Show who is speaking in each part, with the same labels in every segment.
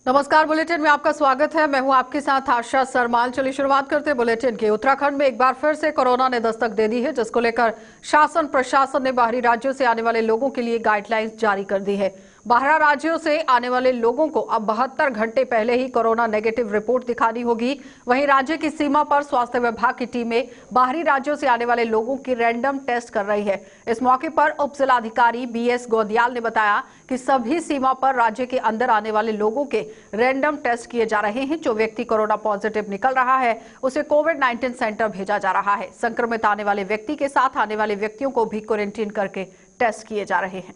Speaker 1: नमस्कार, बुलेटिन में आपका स्वागत है। मैं हूं आपके साथ आशा सरमाल। चलिए शुरुआत करते हैं बुलेटिन की। उत्तराखंड में एक बार फिर से कोरोना ने दस्तक दे दी है, जिसको लेकर शासन प्रशासन ने बाहरी राज्यों से आने वाले लोगों के लिए गाइडलाइंस जारी कर दी है। बाहर राज्यों से आने वाले लोगों को अब 72 घंटे पहले ही कोरोना नेगेटिव रिपोर्ट दिखानी होगी। वहीं राज्य की सीमा पर स्वास्थ्य विभाग की टीमें बाहरी राज्यों से आने वाले लोगों की रैंडम टेस्ट कर रही है। इस मौके पर उप जिलाधिकारी BS गोदियाल ने बताया कि सभी सीमा पर राज्य के अंदर आने वाले लोगों के रैंडम टेस्ट किए जा रहे हैं। जो व्यक्ति कोरोना पॉजिटिव निकल रहा है उसे कोविड-19 सेंटर भेजा जा रहा है। संक्रमित आने वाले व्यक्ति के साथ आने वाले व्यक्तियों को भी क्वारंटीन करके टेस्ट किए जा रहे हैं।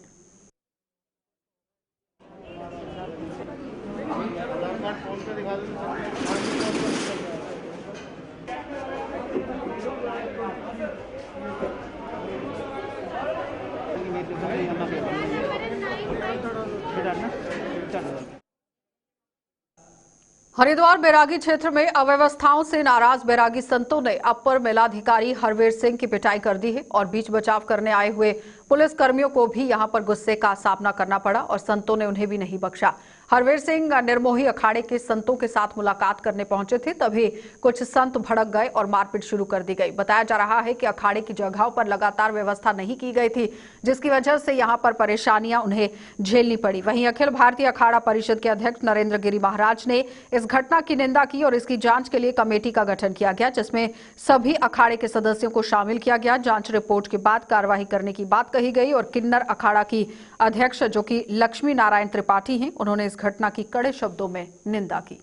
Speaker 1: हरिद्वार बैरागी क्षेत्र में अव्यवस्थाओं से नाराज बैरागी संतों ने अपर मेलाधिकारी हरवीर सिंह की पिटाई कर दी है और बीच बचाव करने आए हुए पुलिस कर्मियों को भी यहां पर गुस्से का सामना करना पड़ा और संतों ने उन्हें भी नहीं बख्शा। हरवीर सिंह निर्मोही अखाड़े के संतों के साथ मुलाकात करने पहुंचे थे, तभी कुछ संत भड़क गए और मारपीट शुरू कर दी गई। बताया जा रहा है कि अखाड़े की जगहों पर लगातार व्यवस्था नहीं की गई थी, जिसकी वजह से यहां पर परेशानियां उन्हें झेलनी पड़ी। वहीं अखिल भारतीय अखाड़ा परिषद के अध्यक्ष नरेंद्र गिरी महाराज ने इस घटना की निंदा की और इसकी जांच के लिए कमेटी का गठन किया गया, जिसमें सभी अखाड़े के सदस्यों को शामिल किया गया। जांच रिपोर्ट के बाद कार्रवाई करने की बात कही गई और किन्नर अखाड़ा की अध्यक्ष जो कि लक्ष्मी नारायण त्रिपाठी हैं, उन्होंने इस घटना की कड़े शब्दों में निंदा की।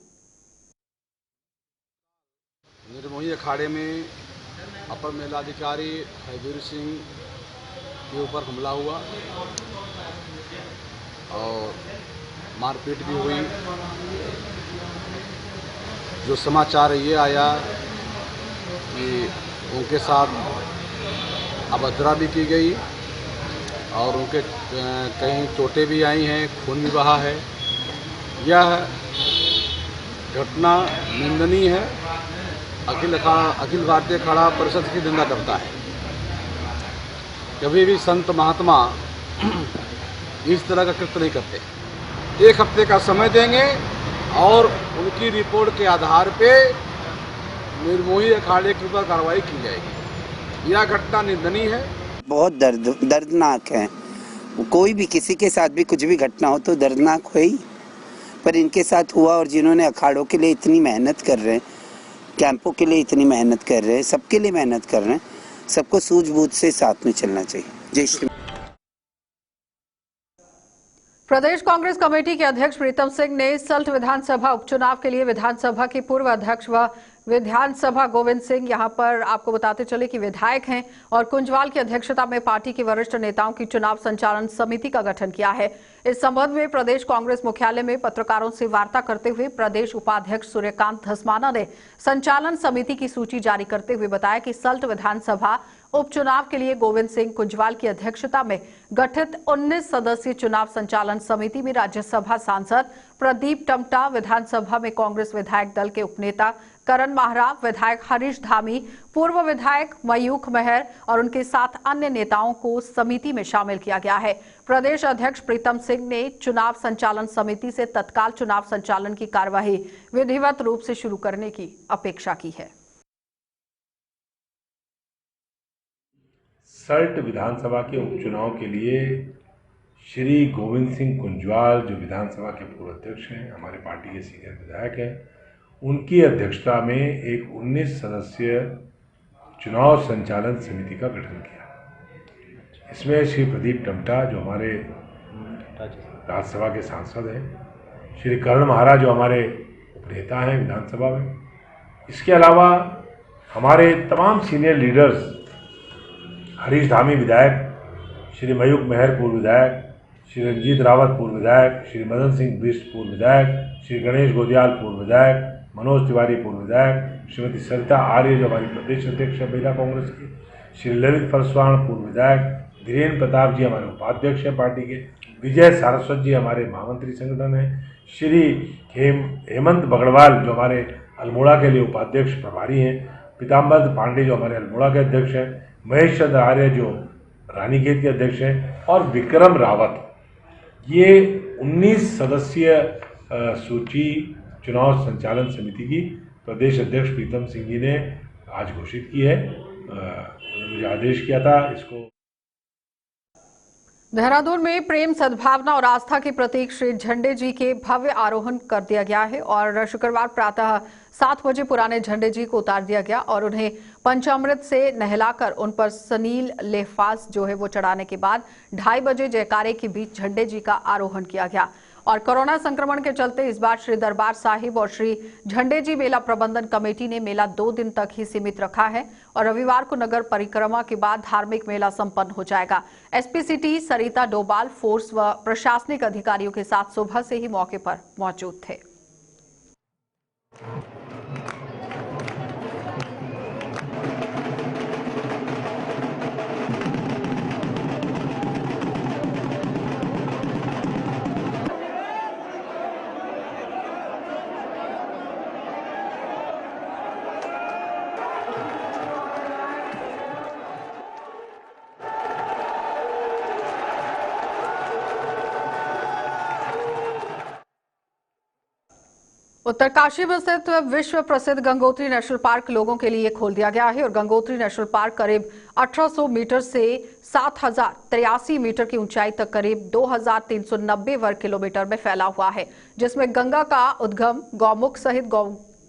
Speaker 2: निर्मोही अखाड़े में अपर मेलाधिकारी हरवीर सिंह के ऊपर हमला हुआ और मारपीट भी हुई। जो समाचार ये आया कि उनके साथ अभद्रा भी की गई और उनके कहीं चोटें भी आई हैं, खून भी बहा है। यह घटना निंदनीय है। अखिल भारतीय अखाड़ा परिषद की निंदा करता है। कभी भी संत महात्मा इस तरह का कृत्य नहीं करते। 1 हफ्ते का समय देंगे और उनकी रिपोर्ट के आधार पे निर्मोही अखाड़े के ऊपर कार्रवाई की जाएगी। यह घटना निंदनीय है।
Speaker 3: बहुत दर्दनाक है। कोई भी किसी के साथ भी कुछ भी घटना हो तो दर्दनाक हो ही, पर इनके साथ हुआ। और जिन्होंने अखाड़ों के लिए इतनी मेहनत कर रहे हैं, कैंपों के लिए इतनी मेहनत कर रहे हैं, सबके लिए मेहनत कर रहे हैं, सबको सूझबूझ से साथ में चलना चाहिए। जय श्री।
Speaker 1: प्रदेश कांग्रेस कमेटी के अध्यक्ष प्रीतम सिंह ने सल्ट विधानसभा उपचुनाव के लिए विधानसभा के पूर्व अध्यक्ष व विधानसभा गोविंद सिंह, यहां पर आपको बताते चले कि विधायक हैं, और कुंजवाल की अध्यक्षता में पार्टी के वरिष्ठ नेताओं की चुनाव संचालन समिति का गठन किया है। इस संबंध में प्रदेश कांग्रेस मुख्यालय में पत्रकारों से वार्ता करते हुए प्रदेश उपाध्यक्ष सूर्यकांत धस्माना ने संचालन समिति की सूची जारी करते हुए बताया कि सल्ट विधानसभा उपचुनाव के लिए गोविंद सिंह कुंजवाल की अध्यक्षता में गठित 19 सदस्यीय चुनाव संचालन समिति में राज्यसभा सांसद प्रदीप टमटा, विधानसभा में कांग्रेस विधायक दल के उपनेता करण माहरा, विधायक हरीश धामी, पूर्व विधायक मयूख मेहर और उनके साथ अन्य नेताओं को समिति में शामिल किया गया है। प्रदेश अध्यक्ष प्रीतम सिंह ने चुनाव संचालन समिति से तत्काल चुनाव संचालन की कार्यवाही विधिवत रूप से शुरू करने की अपेक्षा की है।
Speaker 4: सल्ट विधानसभा के उपचुनाव के लिए श्री गोविंद सिंह कुंजवाल, जो विधानसभा के पूर्व अध्यक्ष हैं, हमारे पार्टी के सीनियर विधायक हैं, उनकी अध्यक्षता में एक 19 सदस्यीय चुनाव संचालन समिति का गठन किया। इसमें श्री प्रदीप टमटा, जो हमारे राज्यसभा के सांसद हैं, श्री करण महारा, जो हमारे उपनेता हैं विधानसभा में, इसके अलावा हमारे तमाम सीनियर लीडर्स, हरीश धामी विधायक, श्री मयूख मेहर पूर्व विधायक, श्री रंजीत रावत पूर्व विधायक, श्री मदन सिंह बिष्ट पूर्व विधायक, श्री गणेश गोदियाल पूर्व विधायक, मनोज तिवारी पूर्व विधायक, श्रीमती सरिता आर्य, जो हमारी प्रदेश अध्यक्ष है महिला कांग्रेस की, श्री ललित फरसवाण पूर्व विधायक, धीरेन्द्र प्रताप जी हमारे उपाध्यक्ष हैं पार्टी के, विजय सारस्वत जी हमारे महामंत्री संगठन हैं, श्री हेमंत बगड़वाल, जो हमारे अल्मोड़ा के लिए उपाध्यक्ष प्रभारी हैं, पीताम्बर पांडे, जो हमारे अल्मोड़ा के अध्यक्ष हैं, महेश चंद्र आर्य, जो रानीखेत के अध्यक्ष हैं, और विक्रम रावत। ये 19 सदस्यीय सूची चुनाव संचालन समिति की प्रदेश अध्यक्ष प्रीतम सिंह जी ने आज घोषित की है। उन्होंने मुझे आदेश किया था इसको।
Speaker 1: देहरादून में प्रेम, सद्भावना और आस्था के प्रतीक श्री झंडे जी के भव्य आरोहण कर दिया गया है और शुक्रवार प्रातः 7 बजे पुराने झंडे जी को उतार दिया गया और उन्हें पंचामृत से नहलाकर उन पर सनील लेफास जो है वो चढ़ाने के बाद 2:30 बजे जयकारे के बीच झंडे जी का आरोहण किया गया। और कोरोना संक्रमण के चलते इस बार श्री दरबार साहिब और श्री झंडे जी मेला प्रबंधन कमेटी ने मेला 2 दिन तक ही सीमित रखा है और रविवार को नगर परिक्रमा के बाद धार्मिक मेला संपन्न हो जाएगा। एसपी सिटी सरिता डोभाल फोर्स व प्रशासनिक अधिकारियों के साथ सुबह से ही मौके पर मौजूद थे। उत्तरकाशी में स्थित विश्व प्रसिद्ध गंगोत्री नेशनल पार्क लोगों के लिए खोल दिया गया है और गंगोत्री नेशनल पार्क करीब 1800 मीटर से 7083 मीटर की ऊंचाई तक करीब 2390 वर्ग किलोमीटर में फैला हुआ है, जिसमें गंगा का उद्गम गौमुख सहित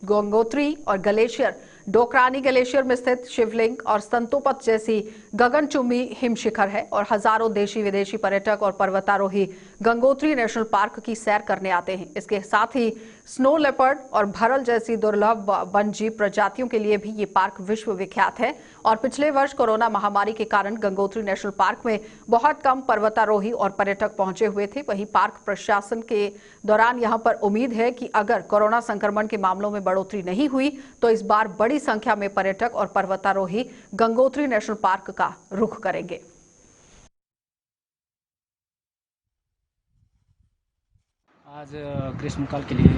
Speaker 1: गंगोत्री और ग्लेशियर, डोकरानी ग्लेशियर में स्थित शिवलिंग और संतोपत जैसी गगनचुंबी हिमशिखर है और हजारों देशी विदेशी पर्यटक और पर्वतारोही गंगोत्री नेशनल पार्क की सैर करने आते हैं। इसके साथ ही स्नो लेपर्ड और भरल जैसी दुर्लभ वन्यजीव प्रजातियों के लिए भी ये पार्क विश्व विख्यात है और पिछले वर्ष कोरोना महामारी के कारण गंगोत्री नेशनल पार्क में बहुत कम पर्वतारोही और पर्यटक पहुंचे हुए थे। वहीं पार्क प्रशासन के दौरान यहां पर उम्मीद है कि अगर कोरोना संक्रमण के मामलों में बढ़ोतरी नहीं हुई तो इस बार बड़ी संख्या में पर्यटक और पर्वतारोही गंगोत्री नेशनल पार्क का रुख करेंगे।
Speaker 5: आज ग्रीष्मकाल के लिए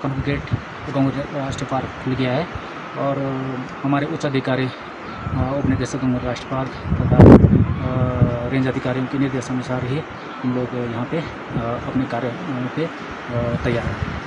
Speaker 5: कॉन्क्रीट गंगोत्री राष्ट्रीय पार्क खुल गया है और हमारे उच्च अधिकारी उप निदेशक गंगोत्री राष्ट्रीय पार्क तथा रेंज अधिकारियों के निर्देशानुसार ही हम लोग यहाँ पे अपने कार्य पे तैयार हैं।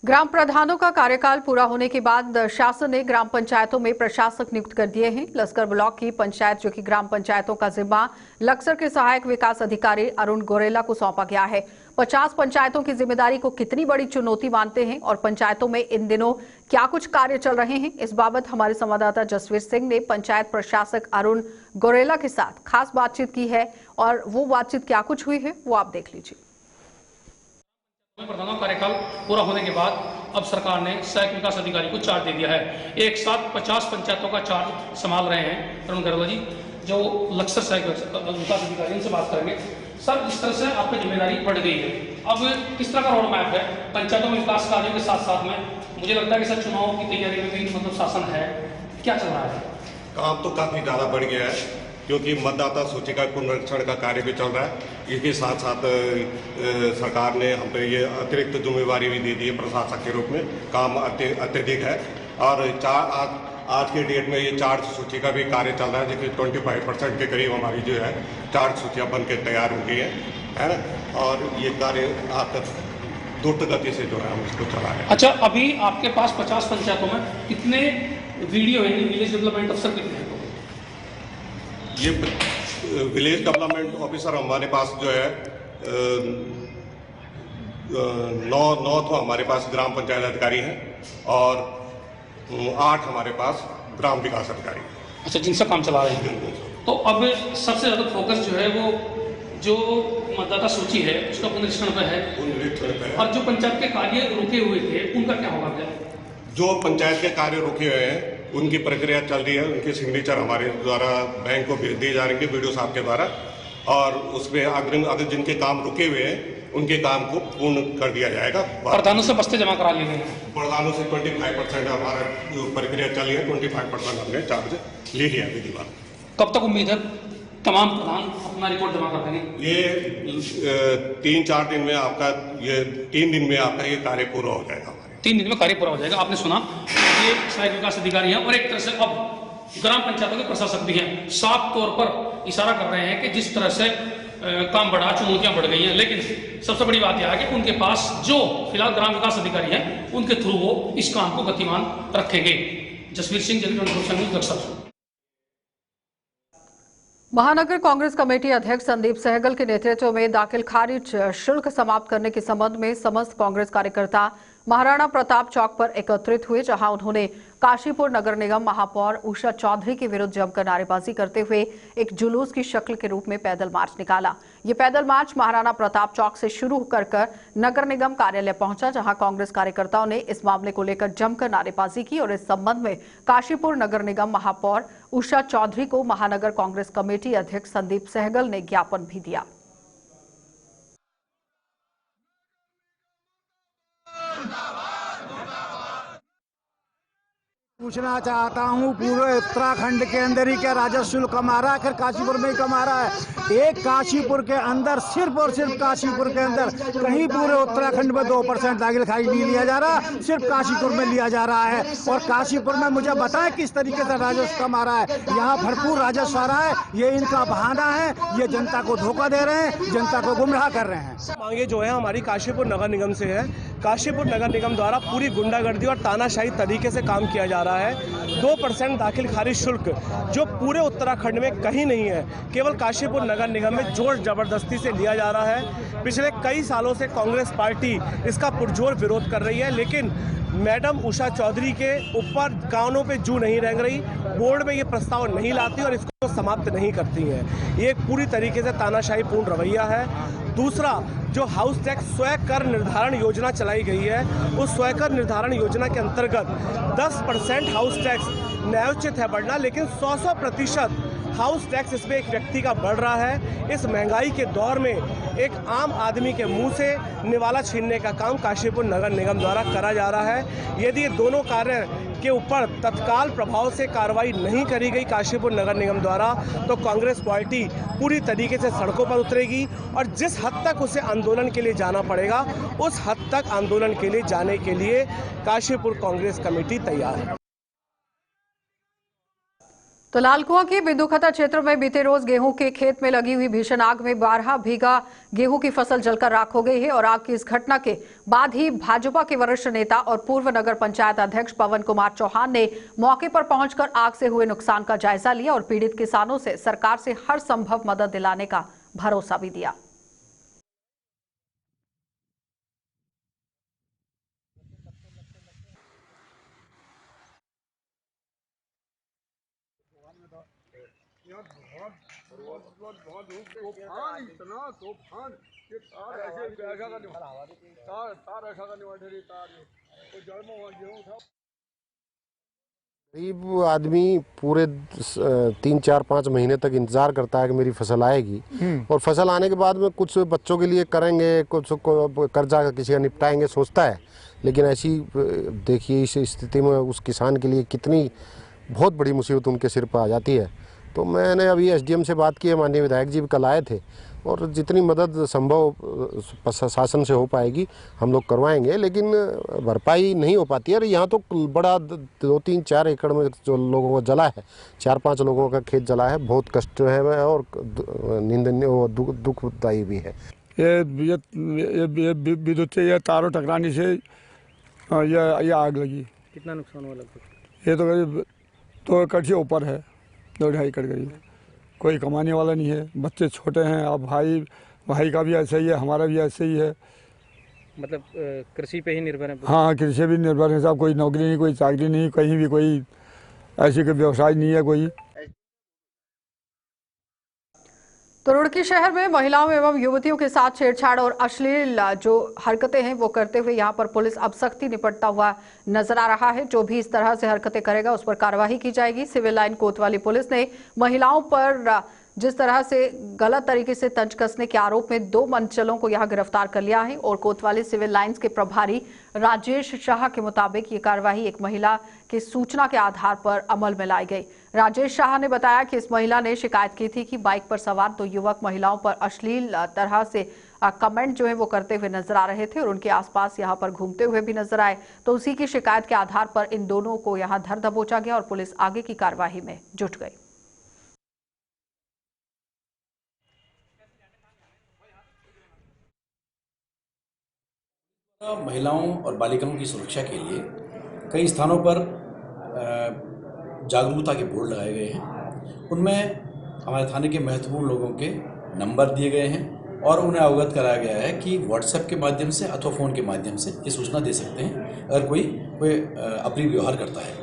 Speaker 1: ग्राम प्रधानों का कार्यकाल पूरा होने के बाद शासन ने ग्राम पंचायतों में प्रशासक नियुक्त कर दिए हैं। लस्कर ब्लॉक की पंचायत जो कि ग्राम पंचायतों का जिम्मा लक्सर के सहायक विकास अधिकारी अरुण गोरेला को सौंपा गया है। 50 पंचायतों की जिम्मेदारी को कितनी बड़ी चुनौती मानते हैं और पंचायतों में इन दिनों क्या कुछ कार्य चल रहे हैं, इस बाबत हमारे संवाददाता जसवीर सिंह ने पंचायत प्रशासक अरुण गोरेला के साथ खास बातचीत की है और वो बातचीत क्या कुछ हुई है वो आप देख लीजिए।
Speaker 6: प्रधानों का कार्यकाल पूरा होने के बाद अब सरकार ने सहायक विकास अधिकारी को चार्ज दे दिया है। एक साथ 50 पंचायतों का चार्ज संभाल रहे हैं अरुण गोरेला जी, जो लक्सर सहायक विकास अधिकारी, उनसे बात करेंगे। सर, इस तरह से आपकी जिम्मेदारी बढ़ गई है, अब किस तरह का रोड मैप है पंचायतों में विकास कार्यों के साथ साथ में? मुझे लगता है कि सर चुनाव की तैयारी में भी मतलब शासन है, क्या चल रहा है?
Speaker 7: काम तो काफी ज्यादा बढ़ गया है क्योंकि मतदाता सूची का पुनरीक्षण का कार्य भी चल रहा है। इसके साथ साथ सरकार ने हम पे ये अतिरिक्त जिम्मेवारी भी दे दी है प्रशासक के रूप में। काम अत्यधिक है और आज के डेट में ये चार्ज सूची का भी कार्य चल रहा है, जिसमें 25% के करीब हमारी जो है चार्ज सूचियाँ बन के तैयार हो गई है ना, और ये कार्य आज तक द्रुत गति से जो है हम इसको चला रहे हैं।
Speaker 6: अच्छा, अभी आपके पास 50 पंचायतों में कितने वीडियो है, विलेज डेवलपमेंट अफसर कितने हैं?
Speaker 7: ये विलेज डेवलपमेंट ऑफिसर हमारे पास जो है 9 तो हमारे पास ग्राम पंचायत अधिकारी हैं और 8 हमारे पास ग्राम विकास अधिकारी।
Speaker 6: अच्छा, जिनसे काम चला रहे हैं। तो अब सबसे ज़्यादा फोकस जो है वो जो मतदाता सूची है उसका पुनरीक्षण पे है और जो पंचायत के कार्य रुके हुए थे उनका क्या होगा?
Speaker 7: जो पंचायत के कार्य रुके हुए हैं उनकी प्रक्रिया चल रही है, उनके सिग्नेचर हमारे द्वारा बैंक को भेज दिए जाएंगे वीडियो साहब के द्वारा, और उसमें अग्रिम अगर जिनके काम रुके हुए हैं उनके काम को पूर्ण कर दिया जाएगा।
Speaker 6: प्रधानों से बस्ते जमा करा लिए गए हैं।
Speaker 7: प्रधानों से 25% हमारा जो प्रक्रिया चल रही है, 25% हमने चार्ज ले लिया विधिवार।
Speaker 6: कब तक उम्मीद है तमाम प्रधान अपना रिपोर्ट जमा कर देंगे?
Speaker 7: ये 3-4 दिन में आपका ये 3 दिन में आपका ये कार्य पूरा हो जाएगा।
Speaker 6: 3 दिन में कार्य पूरा हो जाएगा। आपने सुना, ये सहायक विकास अधिकारी हैं और एक तरह से अब ग्राम पंचायतों के प्रशासक भी हैं। साफ तौर पर इशारा कर रहे हैं कि जिस तरह से काम बढ़ा, चुनौतियां बढ़ गई हैं, लेकिन सबसे बड़ी बात यह है कि उनके पास जो फिलहाल ग्राम विकास अधिकारी हैं उनके थ्रू वो इस काम को गतिमान रखेंगे। जसवीर सिंह, जगत।
Speaker 1: महानगर कांग्रेस कमेटी अध्यक्ष संदीप सहगल के नेतृत्व में दाखिल खारिज शुल्क समाप्त करने के संबंध में समस्त कांग्रेस कार्यकर्ता महाराणा प्रताप चौक पर एकत्रित हुए, जहां उन्होंने काशीपुर नगर निगम महापौर उषा चौधरी के विरुद्ध जमकर नारेबाजी करते हुए एक जुलूस की शक्ल के रूप में पैदल मार्च निकाला। ये पैदल मार्च महाराणा प्रताप चौक से शुरू कर नगर निगम कार्यालय पहुंचा, जहां कांग्रेस कार्यकर्ताओं ने इस मामले को लेकर जमकर नारेबाजी की और इस संबंध में काशीपुर नगर निगम महापौर उषा चौधरी को महानगर कांग्रेस कमेटी अध्यक्ष संदीप सहगल ने ज्ञापन भी दिया।
Speaker 8: पूछना चाहता हूँ, पूरे उत्तराखंड के अंदर ही क्या राजस्व शुल्क कमा रहा है? आखिर काशीपुर में ही कमा रहा है। एक काशीपुर के अंदर, सिर्फ और सिर्फ काशीपुर के अंदर, कहीं पूरे उत्तराखंड में 2% दाखिल खारिज नहीं लिया जा रहा, सिर्फ काशीपुर में लिया जा रहा है। और काशीपुर में मुझे बताएं किस तरीके से राजस्व कमा रहा है। यहाँ भरपूर राजस्व आ रहा है, ये इनका बहाना है, ये जनता को धोखा दे रहे हैं, जनता को गुमराह कर रहे हैं।
Speaker 9: मांगे जो है हमारी काशीपुर नगर निगम से है। काशीपुर नगर निगम द्वारा पूरी गुंडागर्दी और तानाशाही तरीके से काम किया जा रहा है। 2% दाखिल खारिज शुल्क जो पूरे उत्तराखंड में कहीं नहीं है, केवल काशीपुर नगर निगम में जोर जबरदस्ती से लिया जा रहा है। पिछले कई सालों से कांग्रेस पार्टी इसका पुरजोर विरोध कर रही है, लेकिन मैडम उषा चौधरी के ऊपर कानों पे जू नहीं रेंग रही, बोर्ड में ये प्रस्ताव नहीं लाती और इसको समाप्त नहीं करती है। ये एक पूरी तरीके से तानाशाही पूर्ण रवैया है। दूसरा, जो हाउस टैक्स स्वयं कर निर्धारण योजना चलाई गई है, उस स्वयं कर निर्धारण योजना के अंतर्गत 10% हाउस टैक्स न्यायोचित है बढ़ना, लेकिन 100% हाउस टैक्स इसमें एक व्यक्ति का बढ़ रहा है। इस महंगाई के दौर में एक आम आदमी के मुंह से निवाला छीनने का काम काशीपुर नगर निगम द्वारा करा जा रहा है। यदि ये दोनों कार्य के ऊपर तत्काल प्रभाव से कार्रवाई नहीं करी गई काशीपुर नगर निगम द्वारा, तो कांग्रेस पार्टी पूरी तरीके से सड़कों पर उतरेगी और जिस हद तक उसे आंदोलन के लिए जाना पड़ेगा, उस हद तक आंदोलन के लिए जाने के लिए काशीपुर कांग्रेस कमेटी तैयार है।
Speaker 1: तो लालकुआं के बिंदुखता क्षेत्र में बीते रोज गेहूं के खेत में लगी हुई भीषण आग में 12 बीघा गेहूं की फसल जलकर राख हो गई है और आग की इस घटना के बाद ही भाजपा के वरिष्ठ नेता और पूर्व नगर पंचायत अध्यक्ष पवन कुमार चौहान ने मौके पर पहुंचकर आग से हुए नुकसान का जायजा लिया और पीड़ित किसानों से सरकार से हर संभव मदद दिलाने का भरोसा भी दिया।
Speaker 10: गरीब आदमी पूरे 3-4-5 महीने तक इंतजार करता है कि मेरी फसल आएगी, और फसल आने के बाद में कुछ बच्चों के लिए करेंगे, कुछ कर्जा किसी का निपटाएंगे सोचता है। लेकिन ऐसी देखिए इस स्थिति में उस किसान के लिए कितनी बहुत बड़ी मुसीबत उनके सिर पर आ जाती है। तो मैंने अभी एसडीएम से बात की है, माननीय विधायक जी भी कल आए थे, और जितनी मदद संभव शासन से हो पाएगी हम लोग करवाएंगे, लेकिन भरपाई नहीं हो पाती है। और यहाँ तो बड़ा 2-3-4 एकड़ में जो लोगों को जला है, 4-5 लोगों का खेत जला है, बहुत कष्ट है और निंदनीय और दुखदायी भी है।
Speaker 8: ये विद्युत से, ये तारों टकराने से ये आग लगी।
Speaker 5: कितना नुकसान हुआ लगभग?
Speaker 8: ये तो करीब 2 एकड़ से ऊपर है, 2-2.5 एकड़ करीब। कोई कमाने वाला नहीं है, बच्चे छोटे हैं। अब भाई का भी ऐसा ही है, हमारा भी ऐसे ही है।
Speaker 5: मतलब कृषि पे ही निर्भर है?
Speaker 8: हाँ, कृषि भी निर्भर है साहब। कोई नौकरी नहीं, कोई चाकरी नहीं, कहीं भी कोई ऐसी कोई व्यवसाय नहीं है कोई।
Speaker 1: तो रुड़की शहर में महिलाओं एवं युवतियों के साथ छेड़छाड़ और अश्लील जो हरकतें हैं वो करते हुए यहां पर पुलिस अब सख्ती निपटता हुआ नजर आ रहा है। जो भी इस तरह से हरकतें करेगा उस पर कार्रवाई की जाएगी। सिविल लाइन कोतवाली पुलिस ने महिलाओं पर जिस तरह से गलत तरीके से तंज कसने के आरोप में 2 मनचलों को यहां गिरफ्तार कर लिया है और कोतवाली सिविल लाइंस के प्रभारी राजेश शाह के मुताबिक ये कार्रवाई एक महिला की सूचना के आधार पर अमल में लाई गई। राजेश शाह ने बताया कि इस महिला ने शिकायत की थी कि बाइक पर सवार 2 युवक महिलाओं पर अश्लील तरह से कमेंट जो है वो करते हुए नजर आ रहे थे और उनके आसपास यहां पर घूमते हुए भी नजर आए। तो उसी की शिकायत के आधार पर इन दोनों को यहां धर दबोचा गया और पुलिस आगे की कार्यवाही में जुट गई।
Speaker 11: महिलाओं और बालिकाओं की सुरक्षा के लिए कई स्थानों पर जागरूकता के बोर्ड लगाए गए हैं। उनमें हमारे थाने के महत्वपूर्ण लोगों के नंबर दिए गए हैं और उन्हें अवगत कराया गया है कि व्हाट्सएप के माध्यम से अथवा फ़ोन के माध्यम से ये सूचना दे सकते हैं अगर कोई अप्रिय व्यवहार करता है।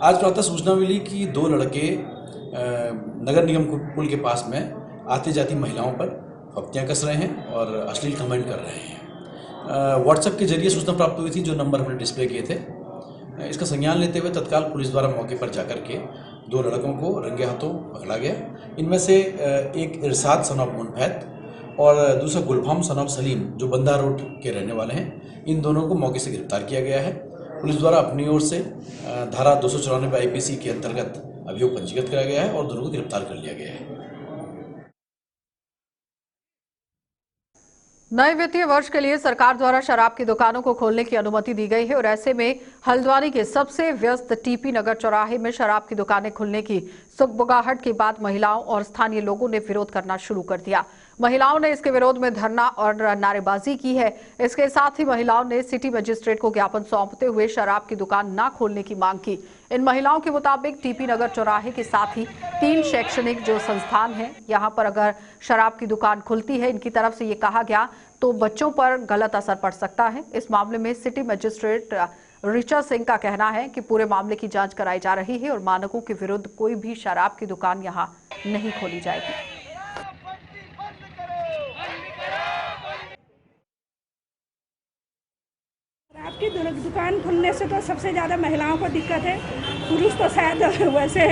Speaker 11: आज प्रातः सूचना मिली कि 2 लड़के नगर निगम पुल के पास में आती जाती महिलाओं पर फप्तियाँ कस रहे हैं और अश्लील कमेंट कर रहे हैं। व्हाट्सएप के जरिए सूचना प्राप्त हुई थी, जो नंबर हमने डिस्प्ले किए थे। इसका संज्ञान लेते हुए तत्काल पुलिस द्वारा मौके पर जाकर के 2 लड़कों को रंगे हाथों पकड़ा गया। इनमें से एक इरशाद सन ऑफ मुनफैत और दूसरा गुलफाम सन ऑफ सलीम, जो बंदा रोड के रहने वाले हैं। इन दोनों को मौके से गिरफ्तार किया गया है। पुलिस द्वारा अपनी ओर से धारा 294 IPC के अंतर्गत अभियोग पंजीकृत कराया गया है और दोनों को गिरफ्तार कर लिया गया है।
Speaker 1: नए वित्तीय वर्ष के लिए सरकार द्वारा शराब की दुकानों को खोलने की अनुमति दी गई है और ऐसे में हल्द्वानी के सबसे व्यस्त TP नगर चौराहे में शराब की दुकानें खुलने की सुगबुगाहट के बाद महिलाओं और स्थानीय लोगों ने विरोध करना शुरू कर दिया। महिलाओं ने इसके विरोध में धरना और नारेबाजी की है। इसके साथ ही महिलाओं ने सिटी मजिस्ट्रेट को ज्ञापन सौंपते हुए शराब की दुकान न खोलने की मांग की। इन महिलाओं के मुताबिक TP नगर चौराहे के साथ ही 3 शैक्षणिक जो संस्थान हैं, यहाँ पर अगर शराब की दुकान खुलती है, इनकी तरफ से ये कहा गया तो बच्चों पर गलत असर पड़ सकता है। इस मामले में सिटी मजिस्ट्रेट ऋचा सिंह का कहना है कि पूरे मामले की जांच कराई जा रही है और मानकों के विरुद्ध कोई भी शराब की दुकान यहां नहीं खोली जाएगी।
Speaker 12: शराब की दुकान खुलने से तो सबसे ज़्यादा महिलाओं को दिक्कत है। पुरुष तो शायद वैसे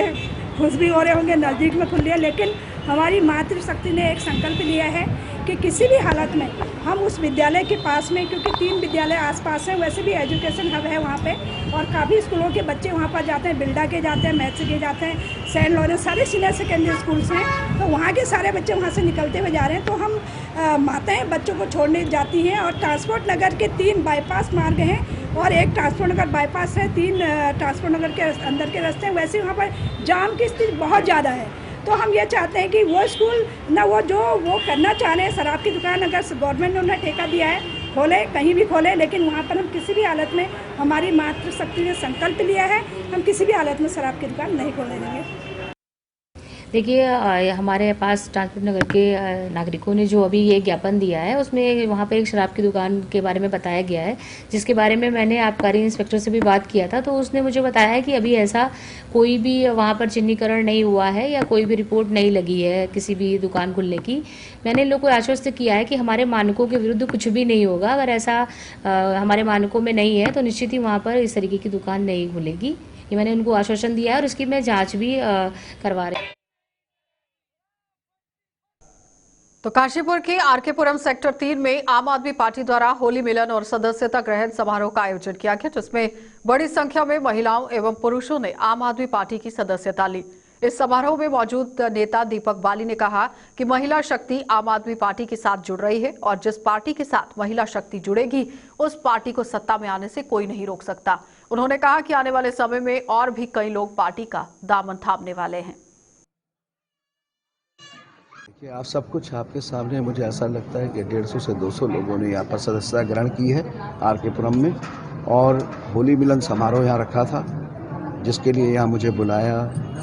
Speaker 12: खुश भी हो रहे होंगे, नज़दीक में खुल लिया, लेकिन हमारी मातृशक्ति ने एक संकल्प लिया है कि किसी भी हालत में हम उस विद्यालय के पास में, क्योंकि 3 विद्यालय आसपास हैं, वैसे भी एजुकेशन हब है वहाँ पे और काफ़ी स्कूलों के बच्चे वहाँ पर जाते हैं, बिल्डा के जाते हैं, मैथ्स के जाते हैं, सेंट लॉरेंस, सारे सीनियर सेकेंडरी स्कूल्स हैं, तो वहाँ के सारे बच्चे वहाँ से निकलते हुए जा रहे हैं। तो हम माताएँ बच्चों को छोड़ने जाती हैं और ट्रांसपोर्ट नगर के 3 बाईपास मार्ग हैं और एक ट्रांसपोर्ट नगर बाईपास है, 3 ट्रांसपोर्ट नगर के अंदर के रास्ते हैं। वैसे वहाँ पर जाम की स्थिति बहुत ज़्यादा है। तो हम ये चाहते हैं कि वो स्कूल ना वो करना चाह रहे हैं, शराब की दुकान अगर गवर्नमेंट ने उन्हें ठेका दिया है, खोले, कहीं भी खोले, लेकिन वहाँ पर हम किसी भी हालत में, हमारी मातृशक्ति ने संकल्प लिया है, हम किसी भी हालत में शराब की दुकान नहीं खोलने देंगे।
Speaker 13: देखिए, हमारे पास ट्रांसपोर्ट नगर के नागरिकों ने जो अभी ये ज्ञापन दिया है, उसमें वहाँ पर एक शराब की दुकान के बारे में बताया गया है, जिसके बारे में मैंने आबकारी इंस्पेक्टर से भी बात किया था। तो उसने मुझे बताया है कि अभी ऐसा कोई भी वहाँ पर चिन्हीकरण नहीं हुआ है या कोई भी रिपोर्ट नहीं लगी है किसी भी दुकान खुलने की। मैंने इन लोगों को आश्वस्त किया है कि हमारे मानकों के विरुद्ध कुछ भी नहीं होगा। अगर ऐसा हमारे मानकों में नहीं है तो निश्चित ही वहाँ पर इस तरीके की दुकान नहीं खुलेगी। ये मैंने उनको आश्वासन दिया है और इसकी मैं जाँच भी करवा रही हूँ।
Speaker 1: तो काशीपुर के RK-पुरम सेक्टर 3 में आम आदमी पार्टी द्वारा होली मिलन और सदस्यता ग्रहण समारोह का आयोजन किया गया, जिसमें बड़ी संख्या में महिलाओं एवं पुरुषों ने आम आदमी पार्टी की सदस्यता ली। इस समारोह में मौजूद नेता दीपक बाली ने कहा कि महिला शक्ति आम आदमी पार्टी के साथ जुड़ रही है और जिस पार्टी के साथ महिला शक्ति जुड़ेगी उस पार्टी को सत्ता में आने से कोई नहीं रोक सकता। उन्होंने कहा कि आने वाले समय में और भी कई लोग पार्टी का दामन थामने वाले हैं।
Speaker 14: कि आप सब कुछ आपके सामने, मुझे ऐसा लगता है कि 150 से 200 लोगों ने यहाँ पर सदस्यता ग्रहण की है RK-पुरम में, और होली मिलन समारोह यहाँ रखा था, जिसके लिए यहाँ मुझे बुलाया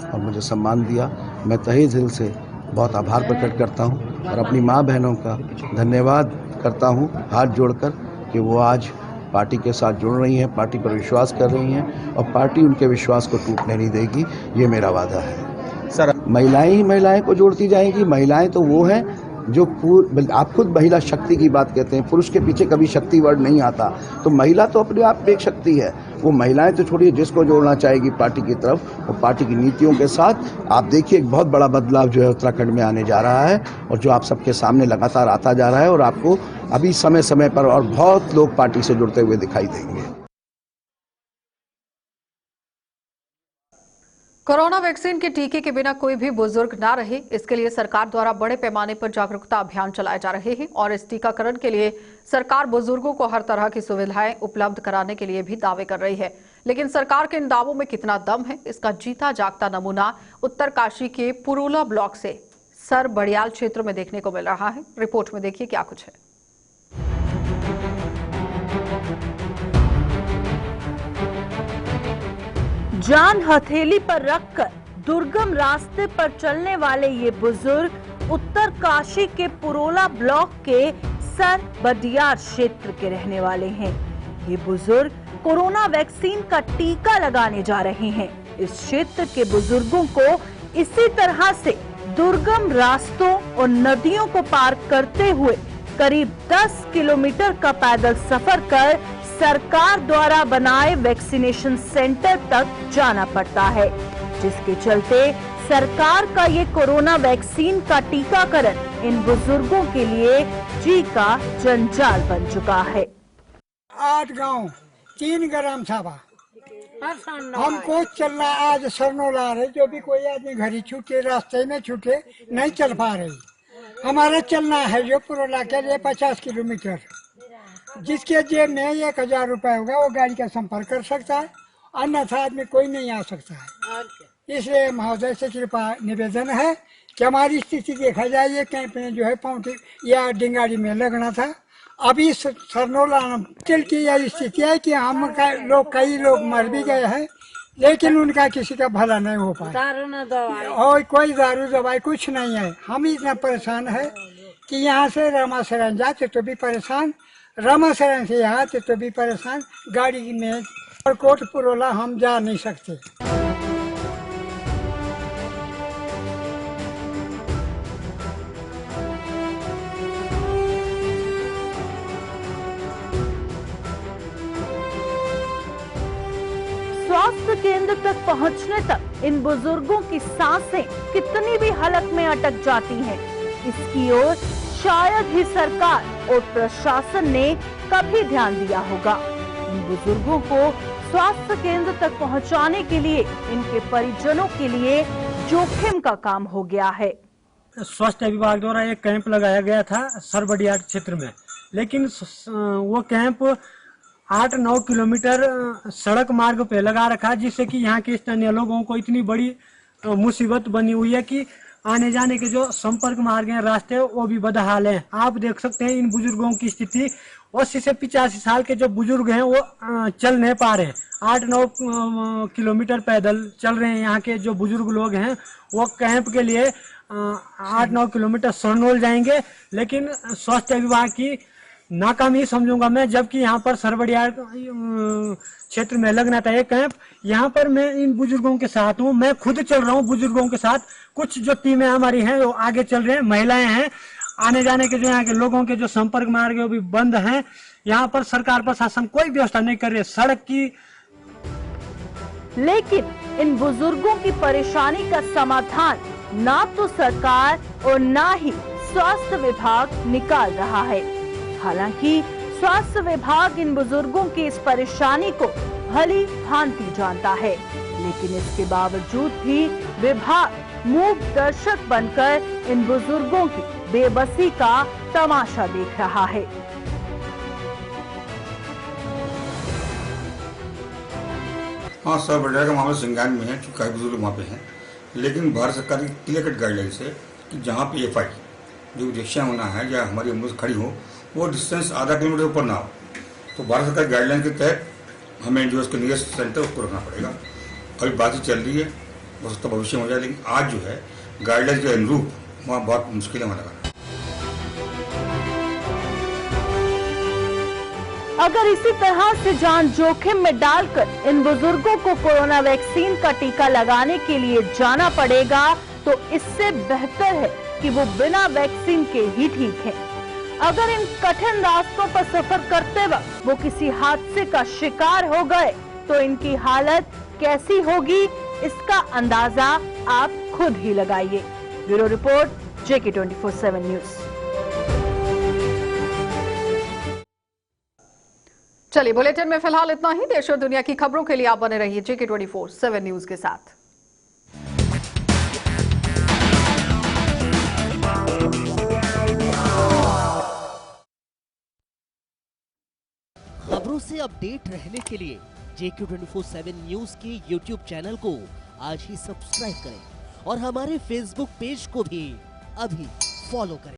Speaker 14: और मुझे सम्मान दिया। मैं तहे दिल से बहुत आभार प्रकट करता हूँ और अपनी माँ बहनों का धन्यवाद करता हूँ हाथ जोड़कर कि वो आज पार्टी के साथ जुड़ रही हैं, पार्टी पर विश्वास कर रही हैं और पार्टी उनके विश्वास को टूटने नहीं देगी, ये मेरा वादा है। सर, महिलाएं ही महिलाएं को जोड़ती जाएंगी। महिलाएं तो वो हैं जो आप खुद महिला शक्ति की बात कहते हैं, पुरुष के पीछे कभी शक्ति वर्ड नहीं आता, तो महिला तो अपने आप में एक शक्ति है। वो महिलाएं तो छोड़िए, जिसको जोड़ना चाहेगी पार्टी की तरफ और पार्टी की नीतियों के साथ। आप देखिए एक बहुत बड़ा बदलाव जो है उत्तराखंड में आने जा रहा है और जो आप सबके सामने लगातार आता जा रहा है और आपको अभी समय समय पर और बहुत लोग पार्टी से जुड़ते हुए दिखाई देंगे।
Speaker 1: कोरोना वैक्सीन के टीके के बिना कोई भी बुजुर्ग ना रहे, इसके लिए सरकार द्वारा बड़े पैमाने पर जागरूकता अभियान चलाए जा रहे हैं और इस टीकाकरण के लिए सरकार बुजुर्गों को हर तरह की सुविधाएं उपलब्ध कराने के लिए भी दावे कर रही है। लेकिन सरकार के इन दावों में कितना दम है, इसका जीता जागता नमूना उत्तरकाशी के पुरूला ब्लॉक से सर बड़ियाल क्षेत्र में देखने को मिल रहा है। रिपोर्ट में देखिए क्या कुछ है।
Speaker 15: जान हथेली पर रखकर दुर्गम रास्ते पर चलने वाले ये बुजुर्ग उत्तरकाशी के पुरोला ब्लॉक के सर बडियार क्षेत्र के रहने वाले हैं। ये बुजुर्ग कोरोना वैक्सीन का टीका लगाने जा रहे हैं। इस क्षेत्र के बुजुर्गों को इसी तरह से दुर्गम रास्तों और नदियों को पार करते हुए करीब 10 किलोमीटर का पैदल सफर कर सरकार द्वारा बनाए वैक्सीनेशन सेंटर तक जाना पड़ता है, जिसके चलते सरकार का ये कोरोना वैक्सीन का टीकाकरण इन बुजुर्गों के लिए जी का जंजाल बन चुका है।
Speaker 16: 8 गांव 3 ग्राम सभा हमको चलना आज सरनोला रहे, जो भी कोई आदमी घरी छूटे रास्ते में छूटे नहीं चल पा रही। हमारा चलना है जो पुरोला के लिए 50 किलोमीटर, जिसके जेब में 1000 रुपए होगा वो गाड़ी का संपर्क कर सकता है, अन्यथा आदमी कोई नहीं आ सकता है। इसलिए महोदय से कृपा निवेदन है कि हमारी स्थिति देखा जाए। ये कैंप में जो है पाउटी या डिंगाड़ी में लगना था, अभी सरनोला चल की यह स्थिति है कि हम कई लोग मर भी गए हैं, लेकिन उनका किसी का भला नहीं हो पाया और कोई दारू दवाई कुछ नहीं है। हम इतना परेशान है कि यहाँ से रामासरन जाते तो भी परेशान, रामासरन से यहाँ आते तो भी परेशान, गाड़ी में और कोट पुरोला हम जा नहीं सकते।
Speaker 15: स्वास्थ्य केंद्र तक पहुंचने तक इन बुजुर्गों की सांसें कितनी भी हालत में अटक जाती हैं, इसकी ओर शायद ही सरकार और प्रशासन ने कभी ध्यान दिया होगा। इन बुजुर्गों को स्वास्थ्य केंद्र तक पहुंचाने के लिए इनके परिजनों के लिए जोखिम का काम हो गया है।
Speaker 17: स्वास्थ्य विभाग द्वारा एक कैंप लगाया गया था सरबडियार क्षेत्र में, लेकिन वो कैंप 8-9 किलोमीटर सड़क मार्ग पे लगा रखा, जिससे कि यहाँ के स्थानीय लोगों को इतनी बड़ी मुसीबत बनी हुई है कि आने जाने के जो संपर्क मार्ग हैं, रास्ते, वो भी बदहाल हैं। आप देख सकते हैं इन बुजुर्गों की स्थिति। 80 से 85 साल के जो बुजुर्ग हैं वो चल नहीं पा रहे हैं। 8-9 किलोमीटर पैदल चल रहे हैं। यहाँ के जो बुजुर्ग लोग हैं वो कैंप के लिए 8-9 किलोमीटर सरनोल जाएंगे, लेकिन स्वास्थ्य विभाग की नाकामी समझूंगा मैं, जबकि यहाँ पर सरबडियार क्षेत्र में लगना था एक कैंप। यहाँ पर मैं इन बुजुर्गों के साथ हूँ, मैं खुद चल रहा हूँ बुजुर्गों के साथ। कुछ जो टीमें हमारी हैं वो आगे चल रहे हैं, महिलाएं हैं। आने जाने के जो यहाँ के लोगों के जो संपर्क मार्ग है वो भी बंद हैं। यहाँ पर सरकार प्रशासन कोई व्यवस्था नहीं कर रही है सड़क की।
Speaker 15: लेकिन इन बुजुर्गों की परेशानी का समाधान ना तो सरकार और ना ही स्वास्थ्य विभाग निकाल रहा है। हालांकि स्वास्थ्य विभाग इन बुजुर्गों की इस परेशानी को भली भांति जानता है, लेकिन इसके बावजूद भी विभाग मूक दर्शक बनकर इन बुजुर्गों की बेबसी का तमाशा देख रहा है।
Speaker 18: हाँ, सरबडियार का मामला संज्ञान में है, चूंकि बुजुर्ग वहाँ पे हैं, लेकिन भारत सरकार की क्लियर कट गाइडलाइंस है कि जहाँ पे एफआई जो रिक्शा होना है या हमारी एम्बुलेंस खड़ी हो, वो डिस्टेंस आधा किलोमीटर ऊपर ना हो। तो भारत सरकार गाइडलाइन के तहत हमें जो इसके नियरेस्ट सेंटर उसको रखना पड़ेगा। अभी बातचीत चल रही है, हो सकता भविष्य में हो जाए, लेकिन आज जो है गाइडलाइन के अनुरूप वहाँ बहुत मुश्किल है वहाँ लगाना।
Speaker 15: अगर इसी तरह से जान जोखिम में डालकर इन बुजुर्गों को कोरोना वैक्सीन का टीका लगाने के लिए जाना पड़ेगा, तो इससे बेहतर है कि वो बिना वैक्सीन के ही ठीक है। अगर इन कठिन रास्तों पर सफर करते वक्त वो किसी हादसे का शिकार हो गए तो इनकी हालत कैसी होगी, इसका अंदाजा आप खुद ही लगाइए। Bureau report, JK 24/7 news.
Speaker 1: चलिए, बुलेटिन में फिलहाल इतना ही। देश और दुनिया की खबरों के लिए आप बने रहिए JK 24/7 न्यूज के साथ।
Speaker 19: खबरों से अपडेट रहने के लिए JK 24/7 न्यूज के YouTube चैनल को आज ही सब्सक्राइब करें और हमारे Facebook पेज को भी अभी फॉलो करें।